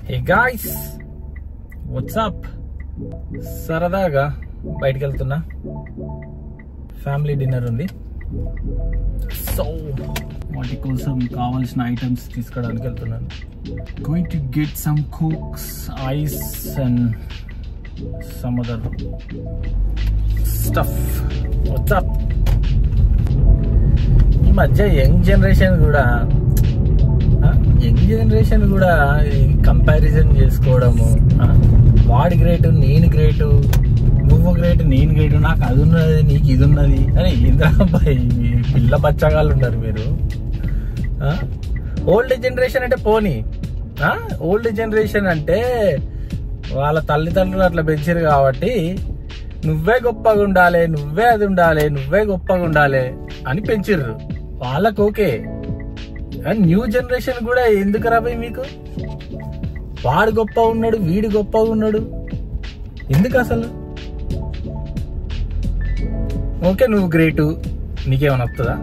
Hey guys, WhatsApp. సరదాగా బయటికి వెళ్తున్నా, ఫ్యామిలీ డిన్నర్ ఉంది. సో వాటి కోసం కావాల్సిన ఐటమ్స్ తీసుకోవడానికి వెళ్తున్నాను. Going to get some cokes, ice and some other stuff. WhatsApp. ఈ మధ్య యంగ్ జనరేషన్ కూడా కంపారిజన్ చేసుకోవడము, వాడి గ్రేటు నేను గ్రేటు, నువ్వు గ్రేటు నేను గ్రేటు, నాకు అది ఉన్నది నీకు ఇది ఉన్నది అని ఇంద్రాబాయి పిల్ల బచ్చగాళ్ళు ఉన్నారు మీరు. ఓల్డ్ జనరేషన్ అంటే పోనీ, ఓల్డ్ జనరేషన్ అంటే వాళ్ళ తల్లిదండ్రులు అట్లా పెంచారు కాబట్టి నువ్వే గొప్పగా ఉండాలి, నువ్వే అది ఉండాలి, నువ్వే గొప్పగా ఉండాలి అని పెంచిర్రు. వాళ్ళకు ఓకే. న్యూ జనరేషన్ కూడా ఎందుకు రాబోయ్ మీకు? వాడు గొప్ప ఉన్నాడు, వీడు గొప్పగా ఉన్నాడు, ఎందుకు అసలు? ఓకే, నువ్వు గ్రేటు, నీకేమైనా వస్తుందా?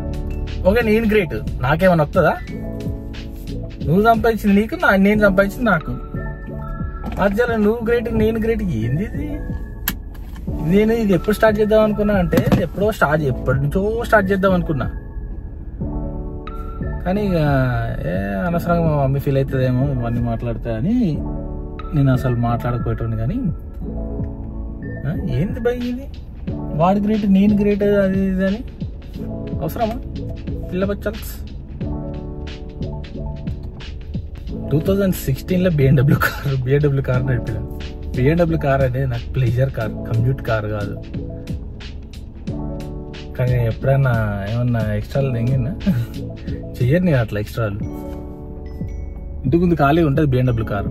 ఓకే, నేను గ్రేటు, నాకేమైనా వస్తుందా? నువ్వు సంపాదించింది నీకు, నేను సంపాదించింది నాకు. మధ్యలో నువ్వు గ్రేట్ నేను గ్రేట్ ఏంది ఇది? నేను ఇది ఎప్పుడు స్టార్ట్ చేద్దాం అనుకున్నా అంటే ఎప్పటి నుంచో స్టార్ట్ చేద్దాం అనుకున్నా. కానీ ఇక అనవసరంగా మా మమ్మీ ఫీల్ అవుతుందేమో ఇవన్నీ మాట్లాడితే అని నేను అసలు మాట్లాడకపోయేటోని. కానీ ఏంది భయ్ ఇది? వాడు గ్రేట్ నేను గ్రేట్ అది ఇది అని అవసరమా? పిల్ల బచ్చల్స్. 2016లో బిఎండబ్ల్యూ కార్ నడిపాను. బిఎండబ్ల్యూ కార్ అనేది నాకు ప్లెజర్ కార్, కమ్యూట్ కార్ కాదు. కానీ ఎప్పుడైనా ఏమన్నా ఎక్స్ట్రాలు తెంగినా చెయ్యరు నేను అట్లా ఎక్స్ట్రాలు. ఇంటి ముందు ఖాళీ ఉంటుంది బిఎండబ్ల్యూ కారు.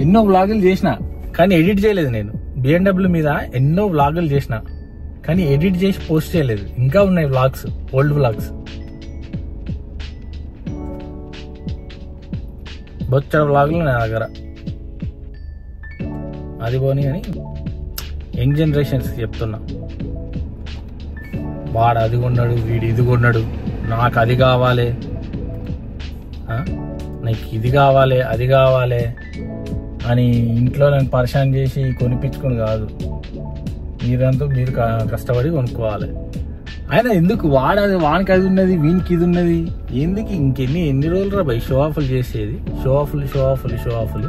ఎన్నో వ్లాగులు చేసిన కానీ ఎడిట్ చేయలేదు నేను. బిఎండబ్ల్యూ మీద ఎన్నో వ్లాగులు చేసిన కానీ ఎడిట్ చేసి పోస్ట్ చేయలేదు. ఇంకా ఉన్నాయి వ్లాగ్స్, ఓల్డ్ వ్లాగ్స్ బొచ్చడ వ్లాగులు నా దగ్గర. అది పోనీ అని యంగ్ జనరేషన్స్ చెప్తున్నా. వాడు అది కొన్నాడు, వీడు ఇది కొన్నాడు, నాకు అది కావాలి, నాకు ఇది కావాలి, అది కావాలి అని ఇంట్లో నన్ను పరిశాన్ చేసి కొనిపించుకుని కాదు. మీరు కష్టపడి కొనుక్కోవాలి. అయినా ఎందుకు వానికి అది ఉన్నది, వీనికి ఇది ఉన్నది ఎందుకు? ఎన్ని రోజులు రా భయ్ షో ఆఫ్లు చేసేది? షో ఆఫ్లు.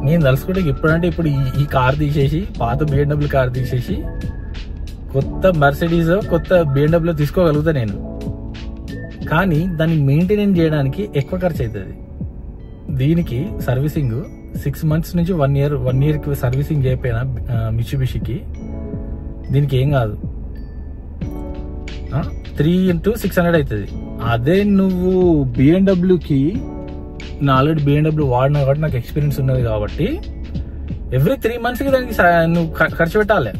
నేను తలుసుకుంటే ఇప్పుడంటే ఇప్పుడు ఈ కార్ తీసేసి, పాత బిఎండబ్ల్యూ కార్ తీసేసి కొత్త మెర్సిడీస్, కొత్త బిఎండబ్ల్యూ తీసుకోగలుగుతా నేను. కానీ దాన్ని మెయింటైన్ చేయడానికి ఎక్కువ ఖర్చు అవుతుంది. దీనికి సర్వీసింగ్ 6 months నుంచి 1 yearకి సర్వీసింగ్ చేయకపోయినా మిట్సుబిషికి దీనికి ఏం కాదు. 3 into 600 అవుతుంది. అదే నువ్వు బిఎండబ్ల్యూకి, నేను ఆల్రెడీ బిఎండబ్ల్యూ వాడినా కాబట్టి నాకు ఎక్స్పీరియన్స్ ఉన్నది కాబట్టి ఎవ్రీ 3 monthsకి దానికి నువ్వు ఖర్చు పెట్టాలి.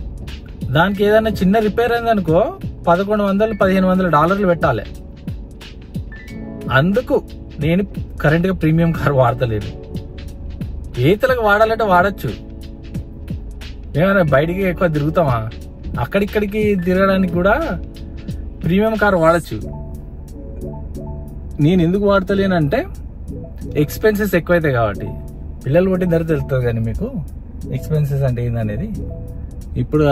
దానికి ఏదైనా చిన్న రిపేర్ అయిందనుకో $1,100-1,500 పెట్టాలి. అందుకు నేను కరెంట్గా ప్రీమియం కార్ వాడతలేను. ఏతలకు వాడాలంటే వాడచ్చు. ఏమైనా బయటికి ఎక్కువ తిరుగుతామా? అక్కడిక్కడికి తిరగడానికి కూడా ప్రీమియం కార్ వాడచ్చు. నేను ఎందుకు వాడతలేనంటే ఎక్స్పెన్సెస్ ఎక్కువైతాయి కాబట్టి. పిల్లలు కొట్టిన తర్వాత తెలుస్తుంది కానీ మీకు ఎక్స్పెన్సెస్ అంటే ఏందనేది. ఇప్పుడు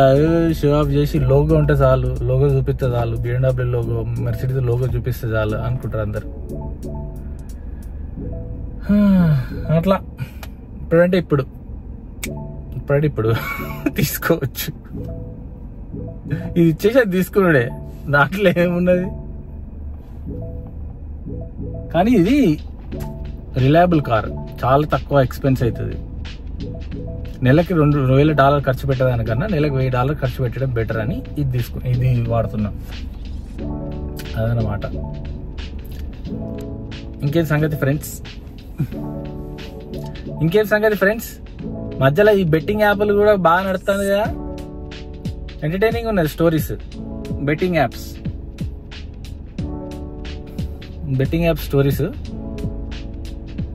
షో ఆఫ్ చేసి లోగో ఉంటే చాలు, లోగో చూపిస్తే చాలు, బిఎండబ్ల్యూ లోగో, మెర్సిడీస్ లోగో చూపిస్తే చాలు అనుకుంటారు అందరు. అట్లా ఇప్పుడంటే ఇప్పుడు తీసుకోవచ్చు. ఇది ఇచ్చేసి అది తీసుకున్నాడే, దాంట్లో ఏమున్నది? కానీ ఇది రిలయబుల్ కార్, చాలా తక్కువ ఎక్స్పెన్స్ అవుతుంది. నెలకి $2,000 ఖర్చు పెట్టేదానికన్నా నెలకు $1,000 ఖర్చు పెట్టడం బెటర్ అని ఇది వాడుతున్నా. అదనమాట. ఇంకేం సంగతి ఫ్రెండ్స్? మధ్యలో ఈ బెట్టింగ్ యాప్లు కూడా బాగా నడుస్తుంది కదా, ఎంటర్టైనింగ్ ఉన్నది stories. Betting app stories.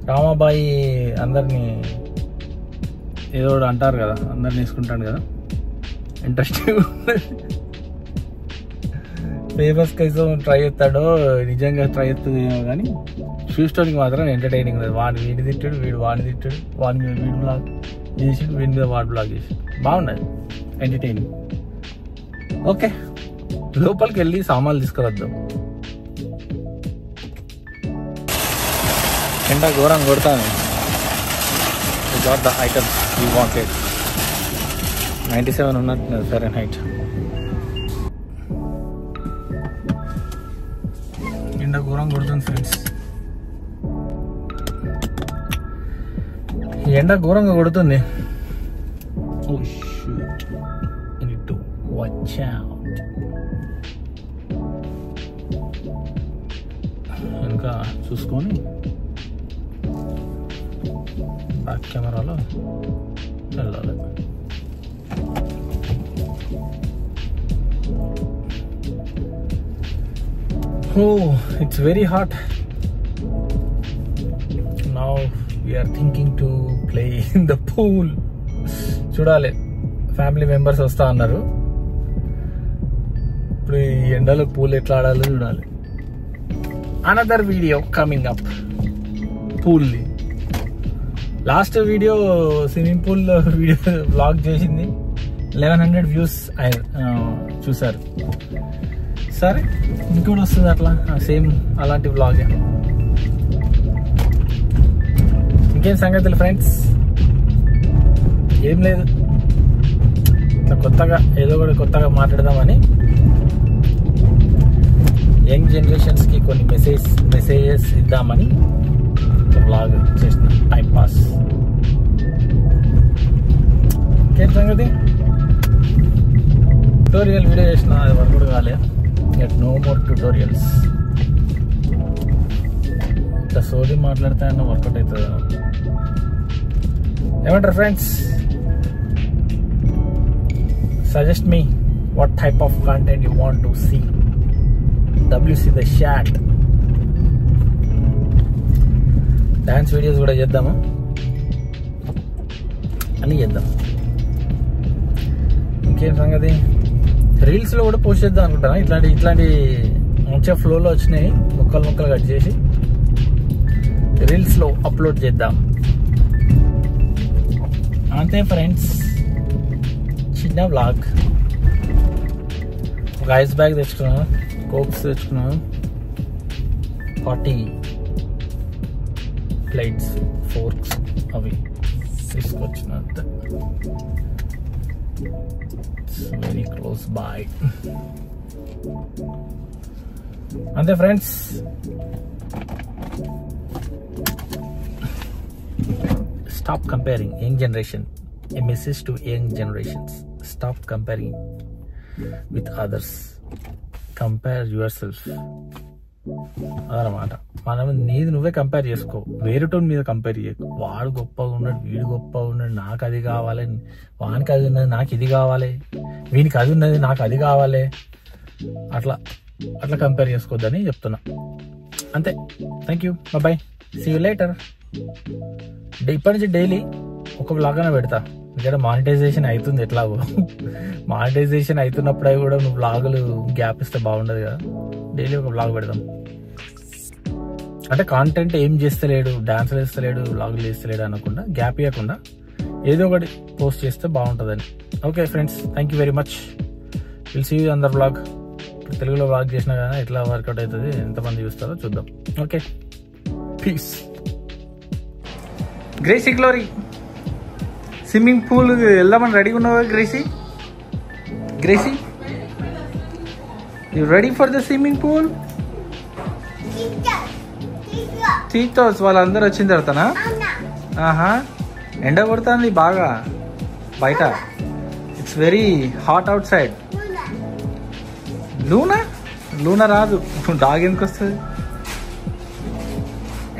Ramabai అందరినీ ఏదో అంటారు కదా, అందరిని వేసుకుంటాను కదా, ఇంట్రెస్టింగ్. ఫేమస్ కోసం ట్రై చేస్తాడో నిజంగా ట్రై చేస్తుందేమో కానీ చూసుకోవడానికి మాత్రం ఎంటర్టైనింగ్. వాడిని వీడి తిట్టాడు, వీడు వాడిని తిట్టాడు, వాడి మీద వీడి బ్లాగ్ చేసాడు, వీడి మీద వాడి బ్లాగ్ చేసాడు. బాగున్నది, ఎంటర్టైనింగ్. ఓకే, లోపలికి వెళ్ళి సామాన్లు తీసుకురద్దాం. ఎండ ఘోరం కొడతాను. got the items we wanted. 97 ఉన్నట్టున్నది Fahrenheit. ఎండ ఘోరం కొడుతుంది ఫ్రెండ్స్, ఎండ ఘోరంగా కొడుతుంది. Oh shit, I need to watch out. ఇంకా చూసుకొని బ్యాక్ కెమెరాలో వెళ్ళాలి. Oh, it's very hot. Now we are thinking to play in the pool. చూడాలి, ఫ్యామిలీ మెంబర్స్ వస్తా అన్నారు. ఇప్పుడు ఈ ఎండలో పూల్ ఎట్లా ఆడాలో చూడాలి. Another video coming up. Pool last video swimming pool video vlog చేసింది 1100 వ్యూస్ చూసారు. సరే, ఇంకోటి వస్తుంది అట్లా సేమ్ అలాంటి వ్లాగ్. ఇంకేం సంగతులు ఫ్రెండ్స్? ఏం లేదు, కొత్తగా ఏదో కూడా కొత్తగా మాట్లాడదామని యంగ్ జనరేషన్స్కి కొన్ని మెసేజెస్ ఇద్దామని వ్లాగ్ చేసిన. Time pass. ఇంకేం సంగతి? ట్యూటోరియల్ వీడియో చేసిన, అది వర్క్ కూడా కాలేదు. No more tutorials. ఇంకా సోది మాట్లాడితే అన్న వర్కౌట్ అవుతుంది. ఏమంటారు friends? Suggest me what type of content you want to see. WC the chat. Dance videos కూడా చేద్దామా అని చేద్దాం. ఇంకేం సంగతి? రీల్స్లో కూడా పోస్ట్ చేద్దాం అనుకుంటాను. ఇట్లాంటి మంచిగా ఫ్లోలో వచ్చినాయి, ముక్కలు కట్ చేసి రీల్స్లో అప్లోడ్ చేద్దాం. అంతే ఫ్రెండ్స్, చిన్న వ్లాగ్. ఒక ఐస్ బ్యాగ్ తెచ్చుకున్నాను, కోక్స్ తెచ్చుకున్నాను, 40 ప్లేట్స్, ఫోర్క్స్ అవి తీసుకొచ్చిన. Very close bye. అంతే friends. Stop comparing young generation. A message to young generations. Stop comparing with others. Compare yourself. అదనమాట. మనం నీది నువ్వే కంపేర్ చేసుకో, వేరేటోని మీద కంపేర్ చేయకు. వాడు గొప్పగా ఉన్నాడు, వీడు గొప్పగా ఉన్నాడు, నాకు అది కావాలి, వానికి అది ఉన్నది నాకు ఇది కావాలి, వీనికి అది ఉన్నది నాకు అది కావాలి, అట్లా కంపేర్ చేసుకోవద్దని చెప్తున్నా. అంతే. Thank you, bye, see you later. ఇప్పటి నుంచి డైలీ ఒక వ్లాగ్ అయినా పెడతా. ఎందుకంటే మానిటైజేషన్ అవుతుంది ఎట్లాగో. మానిటైజేషన్ అవుతున్నప్పుడు కూడా నువ్వు వ్లాగులు గ్యాప్ ఇస్తే బాగుండదు కదా. డైలీ ఒక వ్లాగ్ పెడదాం. అంటే కాంటెంట్ ఏం చేస్తలేడు, డాన్స్లు వేస్తలేడు, వ్లాగులు చేస్తలేడు అనకుండా, గ్యాప్ ఇవ్వకుండా ఏదో ఒకటి పోస్ట్ చేస్తే బాగుంటుందని. Okay friends, thank you very much. Will see you another vlog. ఇప్పుడు తెలుగులో వ్లాగ్ చేసినా కదా ఎట్లా వర్కౌట్ అవుతుంది, ఎంతమంది చూస్తారో చూద్దాం. Okay, peace. Gracie, Glory, swimming pool వెళ్దామని రెడీగా ఉన్నావా Gracie? Gracie, you ready for the swimming pool? Teachers వాళ్ళందరూ వచ్చిన తర్వాతనా? ఆహా, ఎండ కొడుతుంది బాగా బయట. It's very hot outside. Luna రాదు, డాగ్ ఎందుకు వస్తుంది?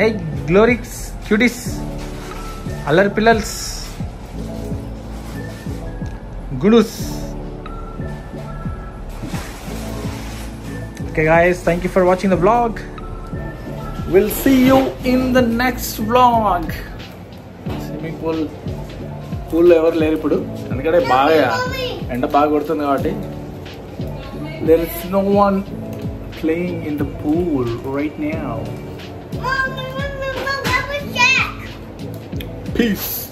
ఏ గ్లోరిక్స్, క్యూటీస్, అల్లరి పిల్లల్స్, గుడూస్. Okay guys, thank you for watching the vlog. We'll see you in the next vlog. Swimming pool ఎవరు లేరు ఇప్పుడు, ఎందుకంటే బాగా ఎండ బాగా కొడుతుంది కాబట్టి there is no one playing in the pool right now. Mom, that was Jack. Peace.